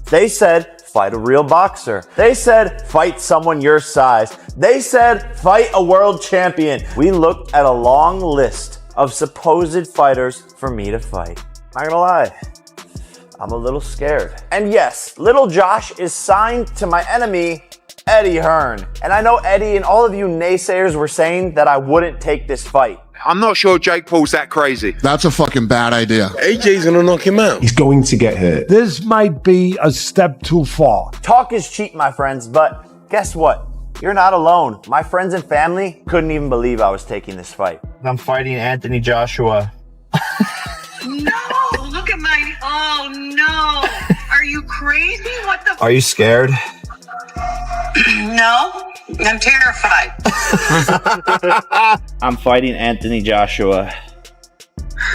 They said, fight a real boxer. They said, fight someone your size. They said, fight a world champion. We looked at a long list of supposed fighters for me to fight. Not gonna lie, I'm a little scared. And yes, little Josh is signed to my enemy, Eddie Hearn. And I know Eddie and all of you naysayers were saying that I wouldn't take this fight. I'm not sure Jake Paul's that crazy. That's a fucking bad idea. AJ's gonna knock him out. He's going to get hurt. This might be a step too far. Talk is cheap, my friends, but guess what? You're not alone. My friends and family couldn't even believe I was taking this fight. I'm fighting Anthony Joshua. No, look at my, oh no. Are you crazy? What the? Are you scared? No, I'm terrified. I'm fighting Anthony Joshua.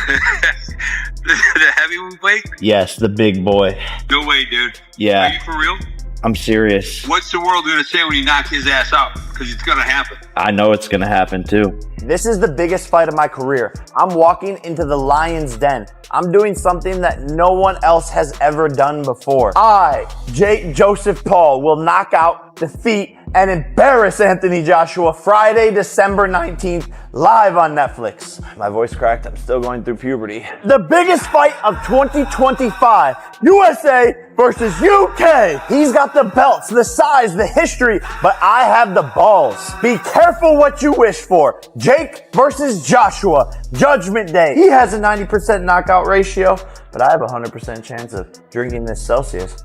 The heavyweight? Yes, the big boy. No way, dude. Yeah. Are you for real? I'm serious. What's the world gonna say when you knock his ass out? Because it's gonna happen. I know it's gonna happen too. This is the biggest fight of my career. I'm walking into the lion's den. I'm doing something that no one else has ever done before. I, Jake Joseph Paul, will knock out, defeat, and embarrass Anthony Joshua Friday, December 19th, live on Netflix. My voice cracked, I'm still going through puberty. The biggest fight of 2025, USA versus UK. He's got the belts, the size, the history, but I have the balls. Be careful what you wish for. Jake versus Joshua, Judgment Day. He has a 90% knockout ratio, but I have a 100% chance of drinking this Celsius.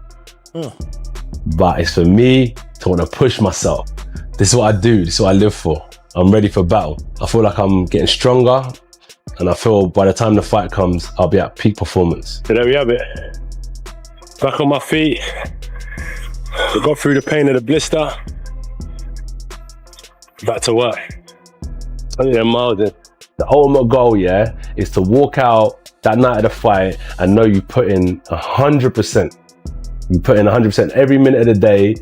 But it's for me to want to push myself. This is what I do. This is what I live for. I'm ready for battle. I feel like I'm getting stronger, and I feel by the time the fight comes, I'll be at peak performance. So there we have it. Back on my feet. I got through the pain of the blister. Back to work. 20 miles in. The ultimate goal, yeah, is to walk out that night of the fight and know you put in 100%. You put in 100% every minute of the day,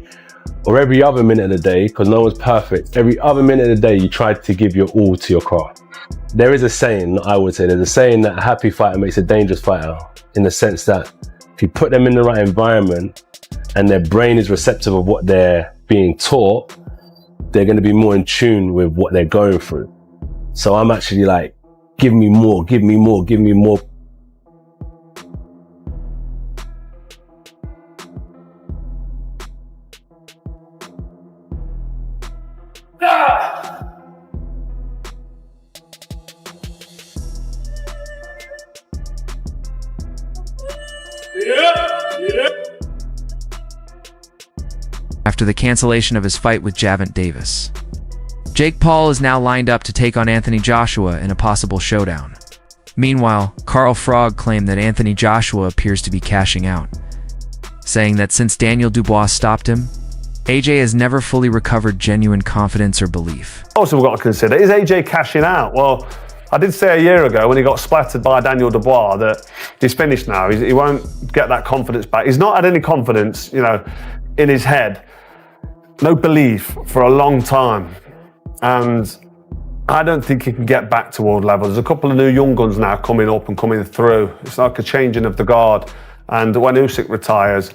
or every other minute of the day, because no one's perfect. Every other minute of the day, you try to give your all to your craft. There is a saying, I would say, there's a saying that a happy fighter makes a dangerous fighter, in the sense that if you put them in the right environment and their brain is receptive of what they're being taught, they're going to be more in tune with what they're going through. So I'm actually like, give me more, give me more, give me more. After the cancellation of his fight with Javante Davis, Jake Paul is now lined up to take on Anthony Joshua in a possible showdown. Meanwhile, Carl Frog claimed that Anthony Joshua appears to be cashing out, saying that since Daniel Dubois stopped him, AJ has never fully recovered genuine confidence or belief. Also, we've got to consider, is AJ cashing out? Well, I did say a year ago when he got splattered by Daniel Dubois that he's finished now. He won't get that confidence back. He's not had any confidence, in his head. No belief for a long time. And I don't think he can get back to world level. There's a couple of new young guns now coming up and coming through. It's like a changing of the guard. And when Usyk retires,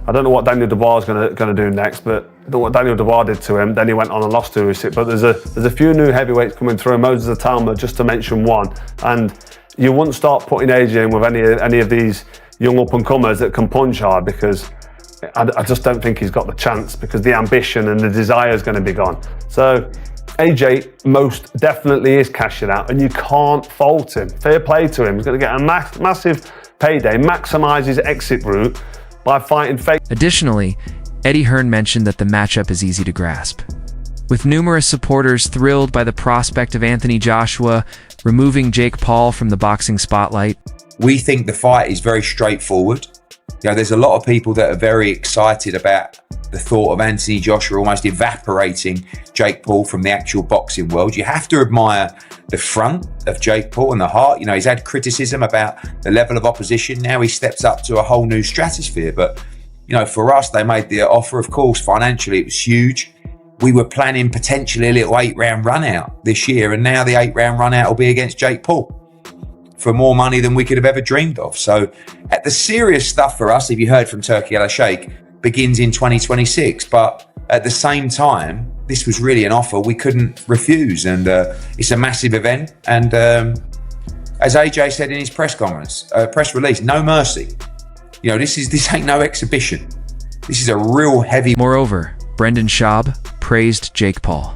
I don't know what Daniel Dubois is going to do next, but what Daniel Dubois did to him, then he went on and lost to Usyk. But there's a few new heavyweights coming through, Moses Atama, just to mention one. And you wouldn't start putting AJ in with any of these young up-and-comers that can punch hard, because I just don't think he's got the chance, because the ambition and the desire is going to be gone. So AJ most definitely is cashing out, and you can't fault him. Fair play to him. He's going to get a massive payday, maximise his exit route by fighting fake. Additionally, Eddie Hearn mentioned that the matchup is easy to grasp, with numerous supporters thrilled by the prospect of Anthony Joshua removing Jake Paul from the boxing spotlight. We think the fight is very straightforward. There's a lot of people that are very excited about the thought of Anthony Joshua almost evaporating Jake Paul from the actual boxing world. You have to admire the front of Jake Paul and the heart. He's had criticism about the level of opposition. Now he steps up to a whole new stratosphere. But, for us, they made the offer, of course, financially, it was huge. We were planning potentially a little 8-round run out this year, and now the 8-round run out will be against Jake Paul. for more money than we could have ever dreamed of. So the serious stuff for us, if you heard from Turki Al-Sheikh, begins in 2026. But at the same time, this was really an offer we couldn't refuse. And it's a massive event. And as AJ said in his press release, no mercy. You know, this ain't no exhibition. This is a real heavy. Moreover, Brendan Schaub praised Jake Paul,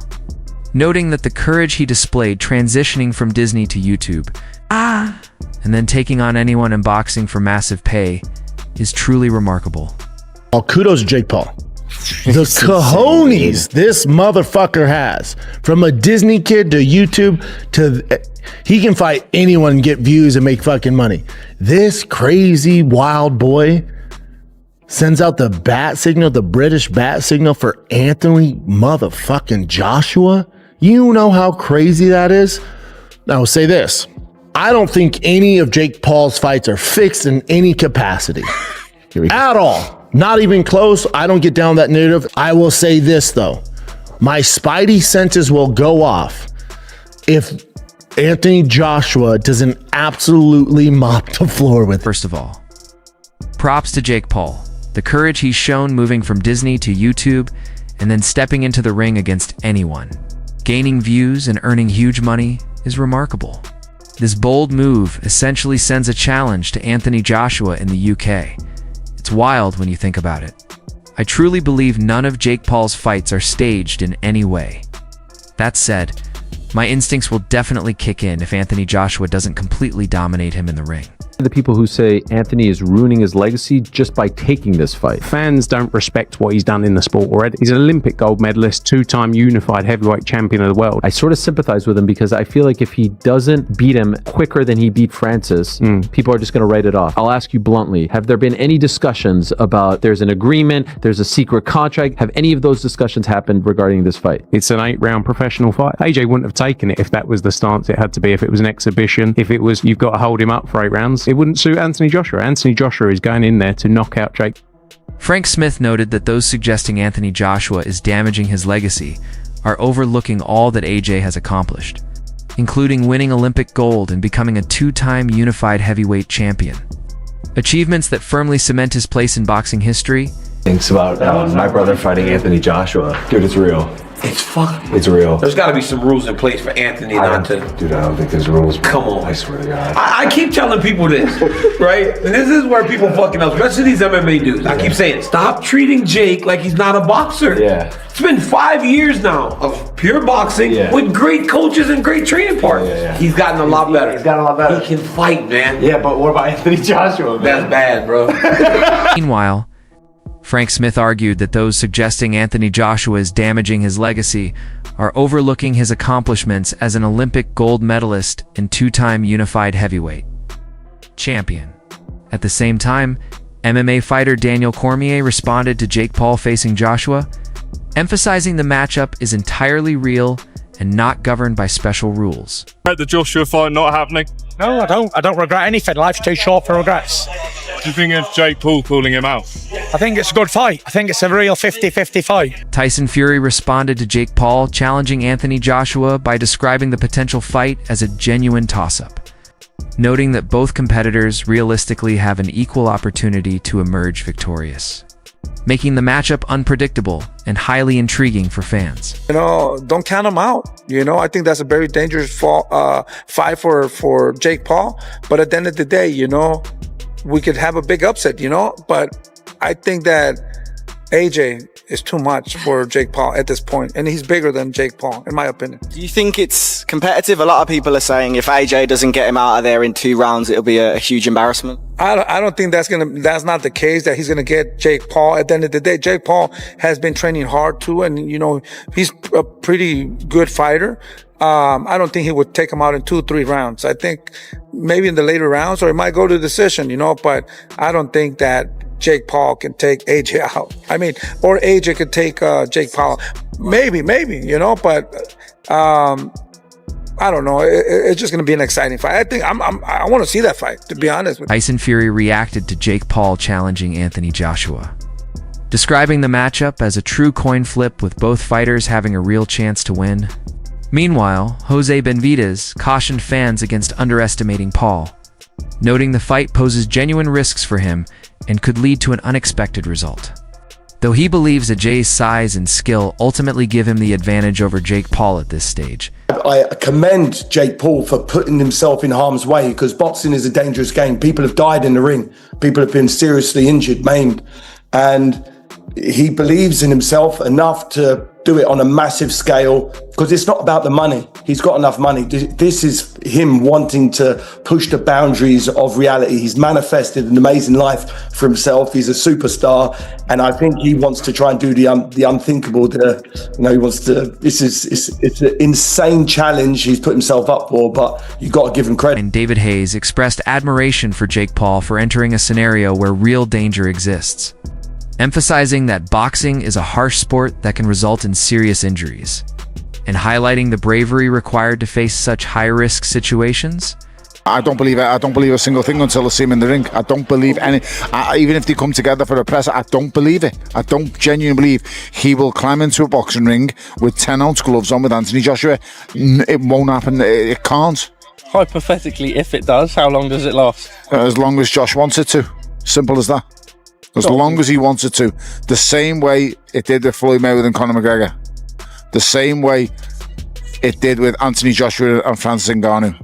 noting that the courage he displayed transitioning from Disney to YouTube, and then taking on anyone in boxing for massive pay, is truly remarkable. Well, kudos to Jake Paul. The cojones this motherfucker has, from a Disney kid to YouTube he can fight anyone and get views and make fucking money. This crazy wild boy sends out the bat signal, the British bat signal for Anthony motherfucking Joshua. You know how crazy that is? I will say this. I don't think any of Jake Paul's fights are fixed in any capacity at all. Not even close. I don't get down that narrative. I will say this though. My spidey senses will go off if Anthony Joshua doesn't absolutely mop the floor with. First of all, props to Jake Paul. The courage he's shown moving from Disney to YouTube and then stepping into the ring against anyone. Gaining views and earning huge money is remarkable. This bold move essentially sends a challenge to Anthony Joshua in the UK. It's wild when you think about it. I truly believe none of Jake Paul's fights are staged in any way. That said, my instincts will definitely kick in if Anthony Joshua doesn't completely dominate him in the ring. The people who say Anthony is ruining his legacy just by taking this fight. Fans don't respect what he's done in the sport already. He's an Olympic gold medalist, 2-time unified heavyweight champion of the world. I sort of sympathize with him because I feel like if he doesn't beat him quicker than he beat Francis, people are just going to write it off. I'll ask you bluntly, have there been any discussions about there's an agreement, there's a secret contract? Have any of those discussions happened regarding this fight? It's an 8-round professional fight. AJ wouldn't have taken it if that was the stance it had to be, if it was an exhibition, if it was you've got to hold him up for 8 rounds. It wouldn't suit Anthony Joshua. Anthony Joshua is going in there to knock out Jake. Frank Smith noted that those suggesting Anthony Joshua is damaging his legacy are overlooking all that AJ has accomplished, including winning Olympic gold and becoming a 2-time unified heavyweight champion. Achievements that firmly cement his place in boxing history. Thinks about my brother fighting Anthony Joshua. Dude, it's real. It's real. There's got to be some rules in place for Anthony not to. Dude, I don't think there's rules. Come on. I swear to God. I keep telling people this, right? And this is where people fucking up, especially these MMA dudes. I keep saying, stop treating Jake like he's not a boxer. Yeah. It's been 5 years now of pure boxing with great coaches and great training partners. He's gotten a lot better. He's gotten a lot better. He can fight, man. Yeah, but what about Anthony Joshua, man? That's bad, bro. Meanwhile, Frank Smith argued that those suggesting Anthony Joshua is damaging his legacy are overlooking his accomplishments as an Olympic gold medalist and 2-time unified heavyweight champion. At the same time, MMA fighter Daniel Cormier responded to Jake Paul facing Joshua, emphasizing the matchup is entirely real and not governed by special rules. The Joshua fight not happening? No, I don't. I don't regret anything. Life's too short for regrets. Do you think it's Jake Paul calling him out? I think it's a good fight. I think it's a real 50-50 fight. Tyson Fury responded to Jake Paul challenging Anthony Joshua by describing the potential fight as a genuine toss-up, noting that both competitors realistically have an equal opportunity to emerge victorious, making the matchup unpredictable and highly intriguing for fans. You know, don't count him out. You know, I think that's a very dangerous fight for Jake Paul. But at the end of the day, you know, we could have a big upset, you know. But I think that AJ is too much for Jake Paul at this point, and he's bigger than Jake Paul, in my opinion. Do you think it's competitive? A lot of people are saying if AJ doesn't get him out of there in 2 rounds, it'll be a huge embarrassment. I don't think that's not the case, that he's gonna get Jake Paul. At the end of the day, Jake Paul has been training hard too, and you know, he's a pretty good fighter. I don't think he would take him out in 2-3 rounds. I think maybe in the later rounds, or it might go to decision, you know, but I don't think that Jake Paul can take AJ out. I mean, or AJ could take Jake Paul. Maybe, you know, but I don't know. It's just going to be an exciting fight. I think I want to see that fight, to be honest with you. Tyson Fury reacted to Jake Paul challenging Anthony Joshua, describing the matchup as a true coin flip with both fighters having a real chance to win. Meanwhile, Jose Benavidez cautioned fans against underestimating Paul, noting the fight poses genuine risks for him and could lead to an unexpected result. Though he believes that Jay's size and skill ultimately give him the advantage over Jake Paul at this stage. I commend Jake Paul for putting himself in harm's way, because boxing is a dangerous game. People have died in the ring. People have been seriously injured, maimed. And he believes in himself enough to do it on a massive scale, because it's not about the money. He's got enough money. This is him wanting to push the boundaries of reality. He's manifested an amazing life for himself. He's a superstar, and I think he wants to try and do the unthinkable. He wants to. It's an insane challenge he's put himself up for, but you got to give him credit. And David Hayes expressed admiration for Jake Paul for entering a scenario where real danger exists, emphasizing that boxing is a harsh sport that can result in serious injuries, and highlighting the bravery required to face such high-risk situations. I don't believe it. I don't believe a single thing until I see him in the ring. I don't believe any. Even if they come together for a press, I don't believe it. I don't genuinely believe he will climb into a boxing ring with 10-ounce gloves on with Anthony Joshua. It won't happen. It can't. Hypothetically, if it does, how long does it last? As long as Josh wants it to. Simple as that. As long as he wants it to. The same way it did with Floyd Mayweather and Conor McGregor. The same way it did with Anthony Joshua and Francis Ngannou.